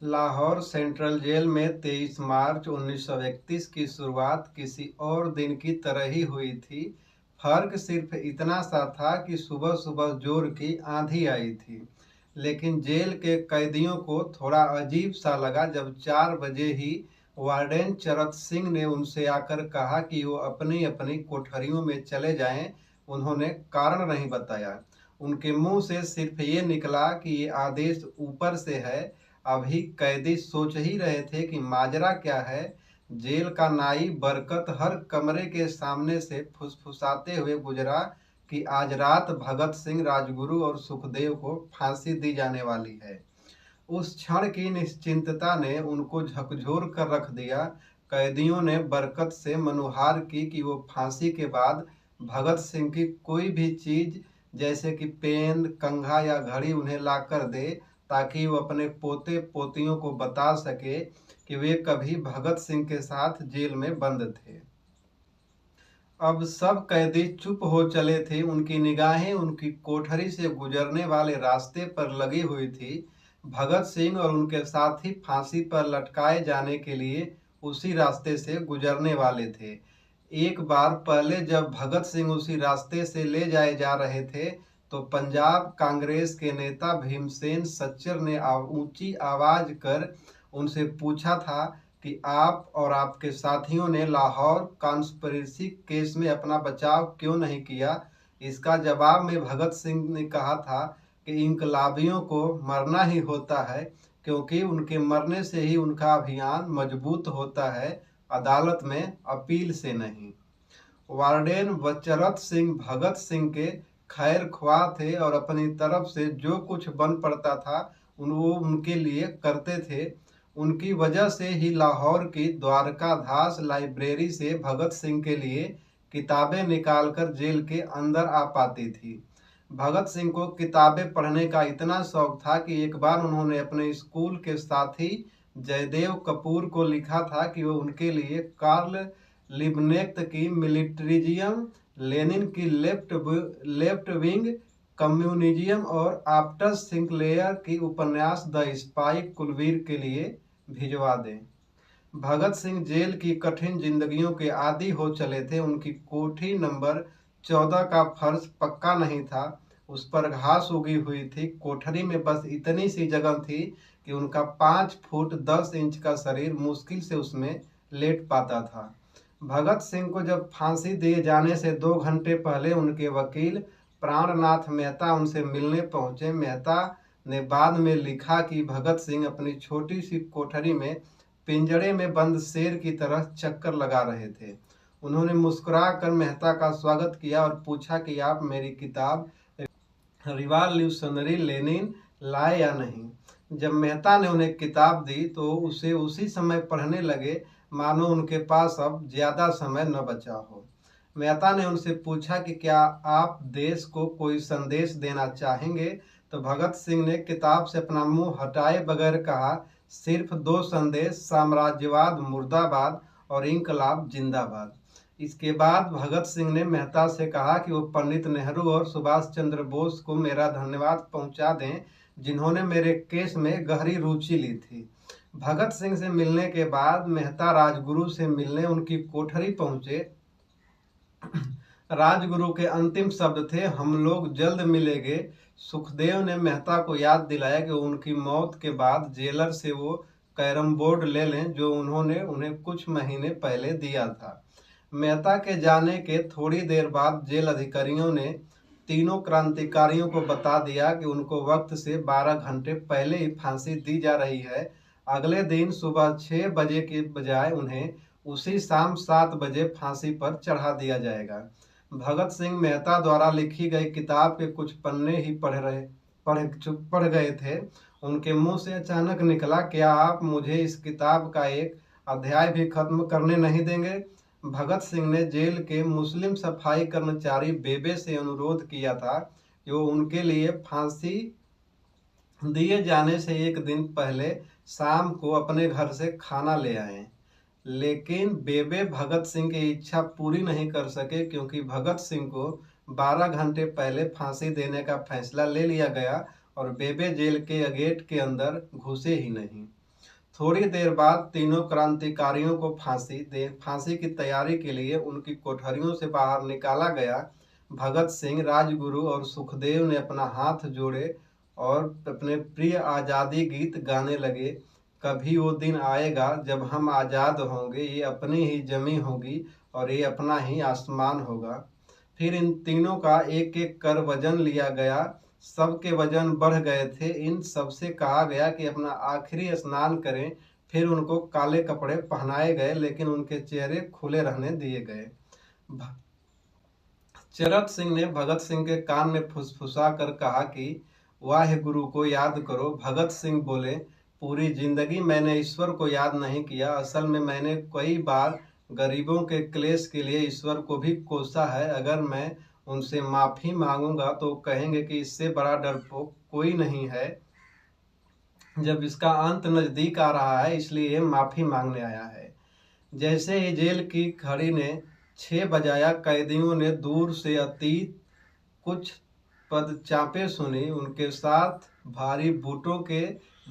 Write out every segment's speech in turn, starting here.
Lahore central jail में 23 मार्च 1931 की शुरुआत किसी और दिन की तरह ही हुई थी। फर्क सिर्फ इतना सा था कि सुबह सुबह जोर की आंधी आई थी। लेकिन जेल के कैदियों को थोड़ा अजीब सा लगा जब 4 बजे ही वार्डन चरत सिंह ने उनसे आकर कहा कि वो अपनी अपनी कोठरियों में चले जाएं। उन्होंने कारण नहीं बताया। उनके मुंह से सिर्फ ये निकला कि ये आदेश ऊपर से है। अभी कैदी सोच ही रहे थे कि माजरा क्या है। जेल का नाई बरकत हर कमरे के सामने से फुसफुसाते हुए गुजरा कि आज रात भगत सिंह, राजगुरु और सुखदेव को फांसी दी जाने वाली है। उस क्षण की निश्चिंतता ने उनको झकझोर कर रख दिया। कैदियों ने बरकत से मनुहार की कि वो फांसी के बाद भगत सिंह की कोई भी चीज जैसे कि पेन, कंघा या घड़ी उन्हें ला कर दे, ताकि वो अपने पोते पोतियों को बता सके कि वे कभी भगत सिंह के साथ जेल में बंद थे। अब सब कैदी चुप हो चले थे। उनकी निगाहें उनकी कोठरी से गुजरने वाले रास्ते पर लगी हुई थी। भगत सिंह और उनके साथी फांसी पर लटकाए जाने के लिए उसी रास्ते से गुजरने वाले थे। एक बार पहले जब भगत सिंह उसी रास्ते से ले जाए जा रहे थे, तो पंजाब कांग्रेस के नेता भीमसेन सच्चर ने ऊंची आवाज कर उनसे पूछा था कि आप और आपके साथियों ने लाहौर कॉन्स्पिरेसी केस में अपना बचाव क्यों नहीं किया। इसका जवाब में भगत सिंह ने कहा था कि इनकलाबियों को मरना ही होता है, क्योंकि उनके मरने से ही उनका अभियान मजबूत होता है, अदालत में अपील से नहीं। वार्डन वचरत सिंह भगत सिंह के खैर ख्वाह थे और अपनी तरफ से जो कुछ बन पड़ता था वो उनके लिए करते थे। उनकी वजह से ही लाहौर की द्वारकाधास लाइब्रेरी से भगत सिंह के लिए किताबें निकालकर जेल के अंदर आ पाती थी। भगत सिंह को किताबें पढ़ने का इतना शौक था कि एक बार उन्होंने अपने स्कूल के साथी जयदेव कपूर को लिखा था कि वो उनके लिए कार्ल लिबनेक्ट की मिलिट्रिज्म, लेनिन की लेफ्ट विंग कम्युनिज्म और आफ्टर सिंक्लेयर की उपन्यास द स्पाई कुलवीर के लिए भिजवा दें। भगत सिंह जेल की कठिन जिंदगियों के आदी हो चले थे। उनकी कोठी नंबर 14 का फर्श पक्का नहीं था, उस पर घास उगी हुई थी। कोठरी में बस इतनी सी जगह थी कि उनका 5 फुट 10 इंच का शरीर मुश्किल से उसमें लेट पाता था। भगत सिंह को जब फांसी दिए जाने से 2 घंटे पहले उनके वकील प्राणनाथ मेहता उनसे मिलने पहुंचे। मेहता ने बाद में लिखा कि भगत सिंह अपनी छोटी सी कोठरी में पिंजड़े में बंद शेर की तरह चक्कर लगा रहे थे। उन्होंने मुस्कुराकर मेहता का स्वागत किया और पूछा कि आप मेरी किताब रिवॉल्यूशनरी लेनिन लाए या नहीं। जब मेहता ने उन्हें किताब दी तो उसे उसी समय पढ़ने लगे, मानो उनके पास अब ज्यादा समय न बचा हो। मेहता ने उनसे पूछा कि क्या आप देश को कोई संदेश देना चाहेंगे। तो भगत सिंह ने किताब से अपना मुंह हटाए बगैर कहा, सिर्फ 2 संदेश, साम्राज्यवाद मुर्दाबाद और इंकलाब जिंदाबाद। इसके बाद भगत सिंह ने मेहता से कहा कि वो पंडित नेहरू और सुभाष चंद्र बोस को मेरा धन्यवाद पहुंचा दें, जिन्होंने मेरे केस में गहरी रुचि ली थी। भगत सिंह से मिलने के बाद मेहता राजगुरु से मिलने उनकी कोठरी पहुंचे। राजगुरु के अंतिम शब्द थे, हम लोग जल्द मिलेंगे। सुखदेव ने मेहता को याद दिलाया कि उनकी मौत के बाद जेलर से वो कैरम बोर्ड ले लें जो उन्होंने उन्हें कुछ महीने पहले दिया था। मेहता के जाने के थोड़ी देर बाद जेल अधिकारियों ने तीनों क्रांतिकारियों को बता दिया कि उनको वक्त से 12 घंटे पहले ही फांसी दी जा रही है। अगले दिन सुबह 6 बजे के बजाय उन्हें उसी शाम 7 बजे फांसी पर चढ़ा दिया जाएगा। भगत सिंह मेहता द्वारा लिखी गई किताब के कुछ पन्ने ही पढ़ गए थे। उनके मुंह से अचानक निकला, क्या आप मुझे इस किताब का एक अध्याय भी खत्म करने नहीं देंगे। भगत सिंह ने जेल के मुस्लिम सफाई कर्मचारी बेबे से अनुरोध किया था कि वो उनके लिए फांसी दिए जाने से एक दिन पहले शाम को अपने घर से खाना ले आए। लेकिन बेबे भगत सिंह की इच्छा पूरी नहीं कर सके, क्योंकि भगत सिंह को 12 घंटे पहले फांसी देने का फैसला ले लिया गया और बेबे जेल के गेट के अंदर घुसे ही नहीं। थोड़ी देर बाद तीनों क्रांतिकारियों को फांसी की तैयारी के लिए उनकी कोठरियों से बाहर निकाला गया। भगत सिंह, राजगुरु और सुखदेव ने अपना हाथ जोड़े और अपने प्रिय आज़ादी गीत गाने लगे। कभी वो दिन आएगा जब हम आज़ाद होंगे, ये अपनी ही जमी होगी और ये अपना ही आसमान होगा। फिर इन तीनों का एक एक कर वजन लिया गया। सबके वजन बढ़ गए थे। इन सबसे कहा गया कि अपना आखिरी स्नान करें। फिर उनको काले कपड़े पहनाए गए, लेकिन उनके चेहरे खुले रहने दिए गए। चरत सिंह ने भगत सिंह के कान में फुसफुसा कर कहा कि वाहे गुरु को याद करो। भगत सिंह बोले, पूरी जिंदगी मैंने ईश्वर को याद नहीं किया। असल में मैंने कई बार गरीबों के क्लेश के लिए ईश्वर को भी कोसा है। अगर मैं उनसे माफी मांगूंगा तो कहेंगे कि इससे बड़ा डरपोक कोई नहीं है। जब इसका अंत नजदीक आ रहा है, इसलिए माफी मांगने आया है। जैसे ही जेल की घड़ी ने 6 बजाया, कैदियों ने दूर से अतीत कुछ पदचापे सुनी। उनके साथ भारी बूटों के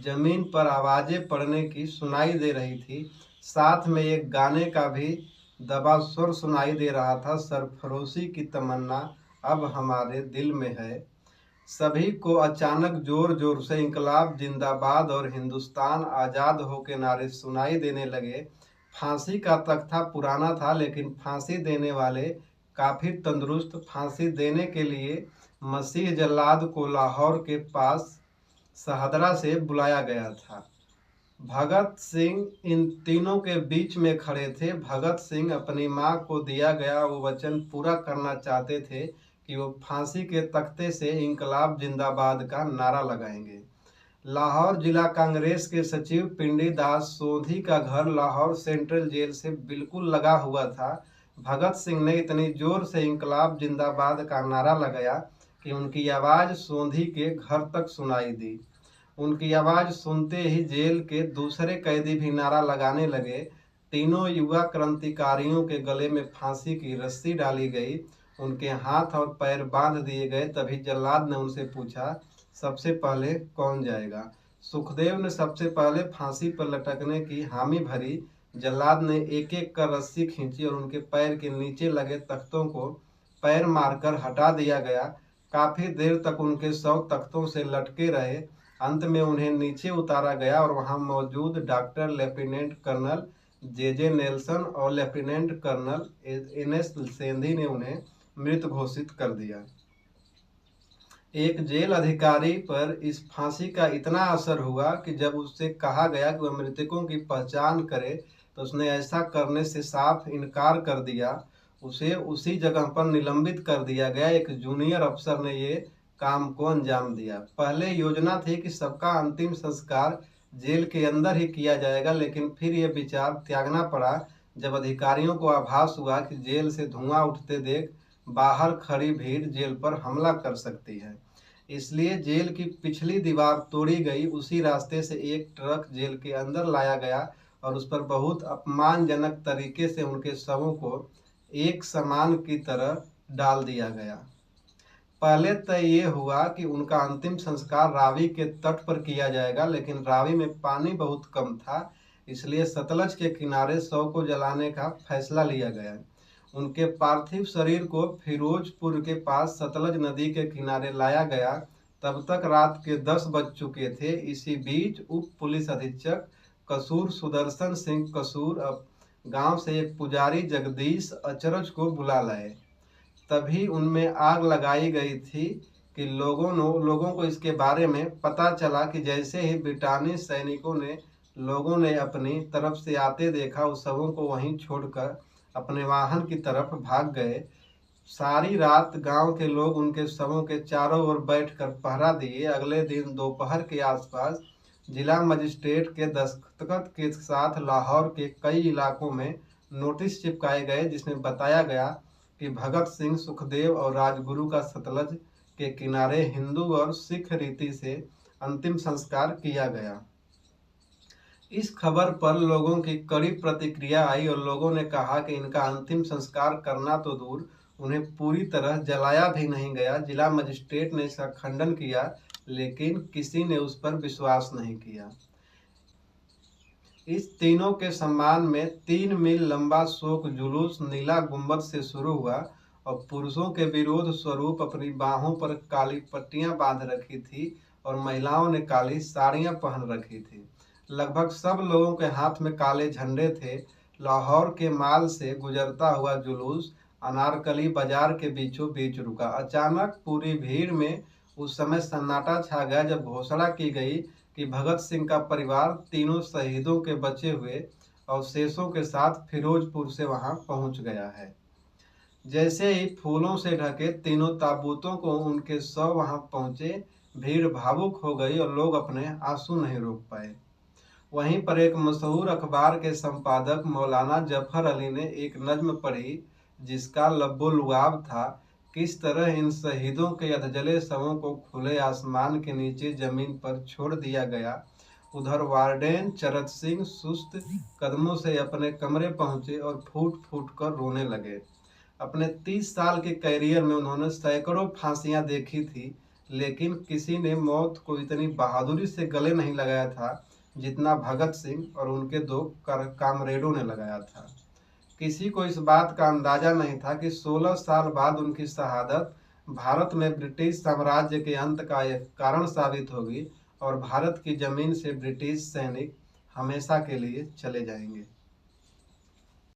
जमीन पर आवाजें पड़ने की सुनाई दे रही थी। साथ में एक गाने का भी दबा स्वर सुनाई दे रहा था, सरफरोशी की तमन्ना अब हमारे दिल में है। सभी को अचानक जोर जोर से इंकलाब जिंदाबाद और हिंदुस्तान आज़ाद हो के नारे सुनाई देने लगे। फांसी का तख्ता पुराना था, लेकिन फांसी देने वाले काफी तंदुरुस्त। फांसी देने के लिए मसीह जल्लाद को लाहौर के पास शहदरा से बुलाया गया था। भगत सिंह इन तीनों के बीच में खड़े थे। भगत सिंह अपनी मां को दिया गया वो वचन पूरा करना चाहते थे कि वो फांसी के तख्ते से इंकलाब जिंदाबाद का नारा लगाएंगे। लाहौर जिला कांग्रेस के सचिव पिंडी दास सोधी का घर लाहौर सेंट्रल जेल से बिल्कुल लगा हुआ था। भगत सिंह ने इतनी जोर से इंकलाब जिंदाबाद का नारा लगाया कि उनकी आवाज़ सोधी के घर तक सुनाई दी। उनकी आवाज़ सुनते ही जेल के दूसरे कैदी भी नारा लगाने लगे। तीनों युवा क्रांतिकारियों के गले में फांसी की रस्सी डाली गई, उनके हाथ और पैर बांध दिए गए। तभी जल्लाद ने उनसे पूछा, सबसे पहले कौन जाएगा? सुखदेव ने सबसे पहले फांसी पर लटकने की हामी भरी। जल्लाद ने एक एक कर रस्सी खींची और उनके पैर के नीचे लगे तख्तों को पैर मारकर हटा दिया गया। काफी देर तक उनके शव तख्तों से लटके रहे। अंत में उन्हें नीचे उतारा गया और वहां मौजूद doctor lieutenant colonel J Nelson और लेफ्टिनेंट कर्नल NS सेंधी ने उन्हें मृत घोषित कर दिया। एक जेल अधिकारी पर इस फांसी का इतना असर हुआ कि जब उससे कहा गया कि वह मृतकों की पहचान करे तो उसने ऐसा करने से साफ इनकार कर दिया। उसे उसी जगह पर निलंबित कर दिया गया। एक जूनियर अफसर ने ये काम को अंजाम दिया। पहले योजना थी कि सबका अंतिम संस्कार जेल के अंदर ही किया जाएगा, लेकिन फिर यह विचार त्यागना पड़ा जब अधिकारियों को आभास हुआ कि जेल से धुआं उठते देख बाहर खड़ी भीड़ जेल पर हमला कर सकती है। इसलिए जेल की पिछली दीवार तोड़ी गई। उसी रास्ते से एक ट्रक जेल के अंदर लाया गया और उस पर बहुत अपमानजनक तरीके से उनके शवों को एक सामान की तरह डाल दिया गया। पहले तय ये हुआ कि उनका अंतिम संस्कार रावी के तट पर किया जाएगा, लेकिन रावी में पानी बहुत कम था, इसलिए सतलज के किनारे शव को जलाने का फैसला लिया गया। उनके पार्थिव शरीर को फिरोजपुर के पास सतलज नदी के किनारे लाया गया। तब तक रात के 10 बज चुके थे। इसी बीच उप पुलिस अधीक्षक कसूर सुदर्शन सिंह कसूर गांव से एक पुजारी जगदीश अचरज को बुला लाए। तभी उनमें आग लगाई गई थी कि लोगों को इसके बारे में पता चला कि जैसे ही ब्रिटानी सैनिकों ने लोगों ने अपनी तरफ से आते देखा, उस शवों को वहीं छोड़कर अपने वाहन की तरफ भाग गए। सारी रात गांव के लोग उनके शवों के चारों ओर बैठकर पहरा दिए। अगले दिन दोपहर के आसपास जिला मजिस्ट्रेट के दस्तखत के साथ लाहौर के कई इलाकों में नोटिस चिपकाए गए, जिसमें बताया गया कि भगत सिंह, सुखदेव और राजगुरु का सतलज के किनारे हिंदू और सिख रीति से अंतिम संस्कार किया गया। इस खबर पर लोगों की कड़ी प्रतिक्रिया आई और लोगों ने कहा कि इनका अंतिम संस्कार करना तो दूर, उन्हें पूरी तरह जलाया भी नहीं गया। जिला मजिस्ट्रेट ने इसका खंडन किया, लेकिन किसी ने उस पर विश्वास नहीं किया। इस तीनों के सम्मान में 3 मील लंबा शोक जुलूस नीला गुंबद से शुरू हुआ और पुरुषों के विरोध स्वरूप अपनी बाहों पर काली पट्टियां बांध रखी थी और महिलाओं ने काली साड़ियां पहन रखी थी। लगभग सब लोगों के हाथ में काले झंडे थे। लाहौर के माल से गुजरता हुआ जुलूस अनारकली बाजार के बीचों बीच रुका। अचानक पूरी भीड़ में उस समय सन्नाटा छा गया जब घोषणा की गई कि भगत सिंह का परिवार तीनों शहीदों के बचे हुए अवशेषों के साथ फिरोजपुर से वहां पहुंच गया है। जैसे ही फूलों से ढके तीनों ताबूतों को उनके शव वहां पहुंचे, भीड़ भावुक हो गई और लोग अपने आंसू नहीं रोक पाए। वहीं पर एक मशहूर अखबार के संपादक मौलाना जफर अली ने एक नज्म पढ़ी जिसका लब्बो-लुआब था, किस तरह इन शहीदों के अधजले शवों को खुले आसमान के नीचे जमीन पर छोड़ दिया गया। उधर वार्डेन चरत सिंह सुस्त कदमों से अपने कमरे पहुंचे और फूट फूट कर रोने लगे। अपने 30 साल के कैरियर में उन्होंने सैकड़ों फांसियां देखी थी, लेकिन किसी ने मौत को इतनी बहादुरी से गले नहीं लगाया था जितना भगत सिंह और उनके दो कामरेडों ने लगाया था। किसी को इस बात का अंदाजा नहीं था कि 16 साल बाद उनकी शहादत भारत में ब्रिटिश साम्राज्य के अंत का एक कारण साबित होगी और भारत की जमीन से ब्रिटिश सैनिक हमेशा के लिए चले जाएंगे।